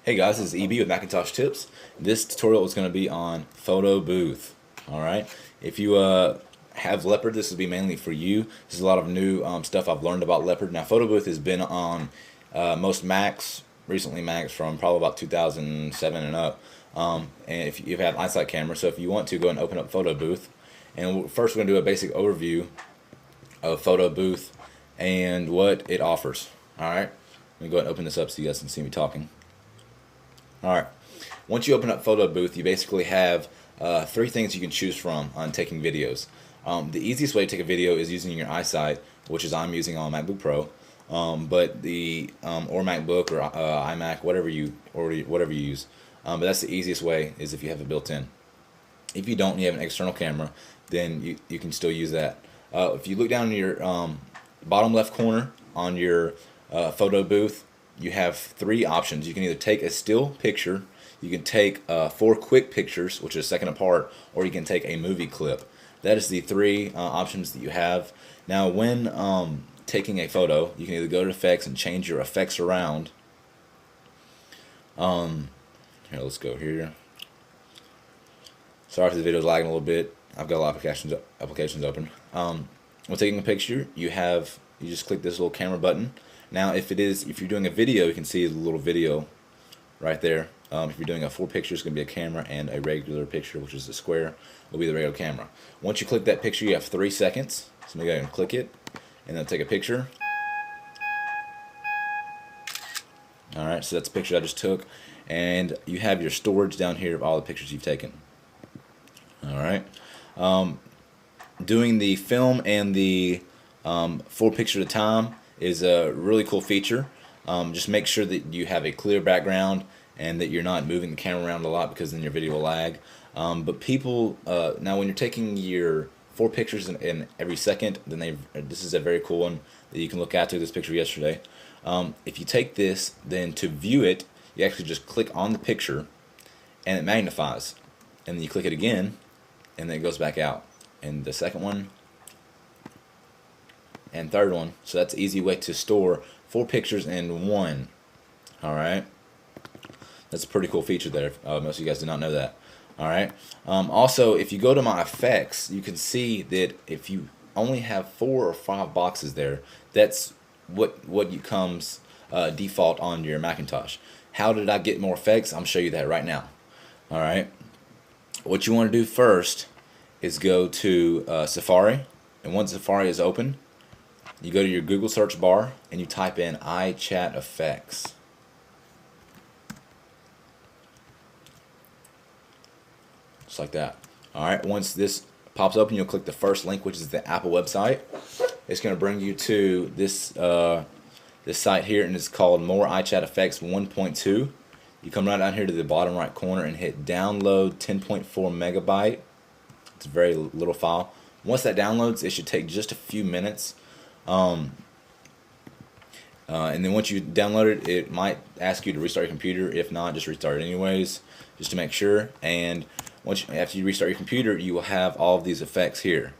Hey guys, this is EB with Macintoshtipz. This tutorial is going to be on photo booth. Alright, if you have Leopard, this will be mainly for you. This is a lot of new stuff I've learned about Leopard. Now, photo booth has been on most Macs, recently Macs from probably about 2007 and up. And if you have iSight camera, so if you want to, go and open up photo booth. And first we're going to do a basic overview of photo booth and what it offers. Alright, let me go ahead and open this up so you guys can see me talking. Alright, once you open up photo booth, you basically have three things you can choose from on taking videos. The easiest way to take a video is using your iSight, which is I'm using on MacBook Pro, but or MacBook or iMac, whatever you use. But that's the easiest way, is if you have it built in. If you don't, and you have an external camera, then you can still use that. If you look down in your bottom left corner on your photo booth, you have three options. You can either take a still picture, you can take 4 quick pictures, which is a second apart, or you can take a movie clip. That is the three options that you have. Now, when taking a photo, you can either go to effects and change your effects around. Here, let's go here. Sorry if the video is lagging a little bit. I've got a lot of applications open. When taking a picture, you just click this little camera button. Now, if you're doing a video, you can see the little video right there. If you're doing a 4 picture, it's going to be a camera, and a regular picture, which is a square, will be the regular camera. Once you click that picture, you have 3 seconds. So I'm going to go ahead and click it, and then take a picture. Alright, so that's the picture I just took, and you have your storage down here of all the pictures you've taken. Alright, doing the film and the 4 pictures at a time is a really cool feature. Just make sure that you have a clear background and that you're not moving the camera around a lot, because then your video will lag. But people, now when you're taking your 4 pictures in every second, then this is a very cool one that you can look at. I took this picture yesterday. If you take this, then to view it, you actually just click on the picture and it magnifies. And then you click it again and then it goes back out. And the second one and third one. So that's an easy way to store 4 pictures in one. Alright, that's a pretty cool feature there. Most of you guys did not know that. Alright, also, if you go to my effects, you can see that if you only have 4 or 5 boxes there, that's what comes default on your Macintosh. How did I get more effects? I'm going to show you that right now. Alright, what you want to do first is go to Safari, and once Safari is open, you go to your Google search bar and you type in iChat effects. Just like that. Alright, once this pops open, you'll click the first link, which is the Apple website. It's going to bring you to this this site here, and it's called More iChat Effects 1.2. You come right down here to the bottom right corner and hit download 10.4 megabyte. It's a very little file. Once that downloads, it should take just a few minutes. And then once you download it, it might ask you to restart your computer. If not, just restart it anyways, just to make sure. And after you restart your computer, you will have all of these effects here.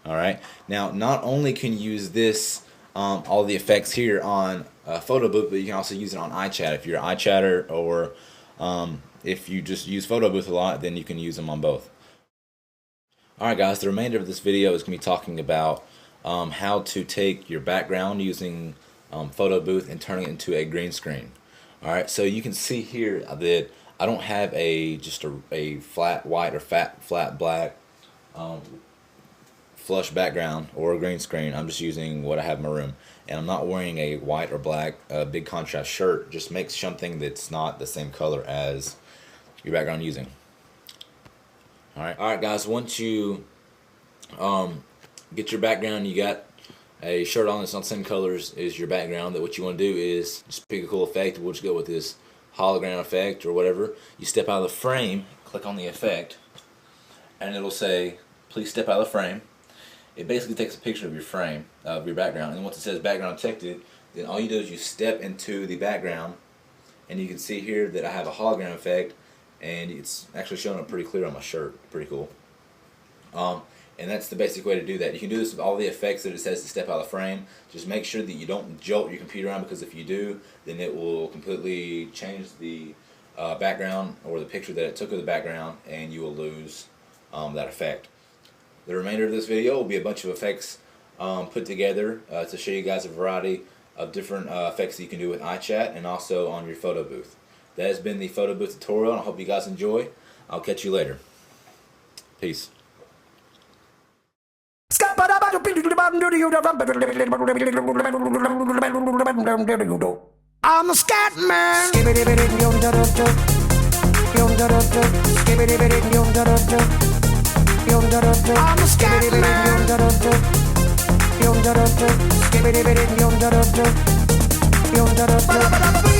Alright, now not only can you use this, all the effects here on Photo Booth, but you can also use it on iChat. If you're an iChatter, or if you just use Photo Booth a lot, then you can use them on both. Alright guys, the remainder of this video is going to be talking about how to take your background using Photo Booth and turning it into a green screen. Alright, so you can see here that I don't have just a flat white or flat black flush background or a green screen. I'm just using what I have in my room, and I'm not wearing a white or black big contrast shirt. Just make something that's not the same color as your background using. Alright guys, once you get your background, you got a shirt on that's not the same colors as your background, that what you want to do is just pick a cool effect. We'll just go with this hologram effect or whatever. You step out of the frame, click on the effect, and it'll say please step out of the frame. It basically takes a picture of your frame, of your background, and once it says background detected, then all you do is you step into the background, and you can see here that I have a hologram effect, and it's actually showing up pretty clear on my shirt. Pretty cool. And that's the basic way to do that. You can do this with all the effects that it says to step out of the frame. Just make sure that you don't jolt your computer around, because if you do, then it will completely change the background or the picture that it took of the background, and you will lose that effect. The remainder of this video will be a bunch of effects put together to show you guys a variety of different effects that you can do with iChat and also on your photo booth. That has been the photo booth tutorial, and I hope you guys enjoy. I'll catch you later. Peace. I'm a scat man. I'm a scat man.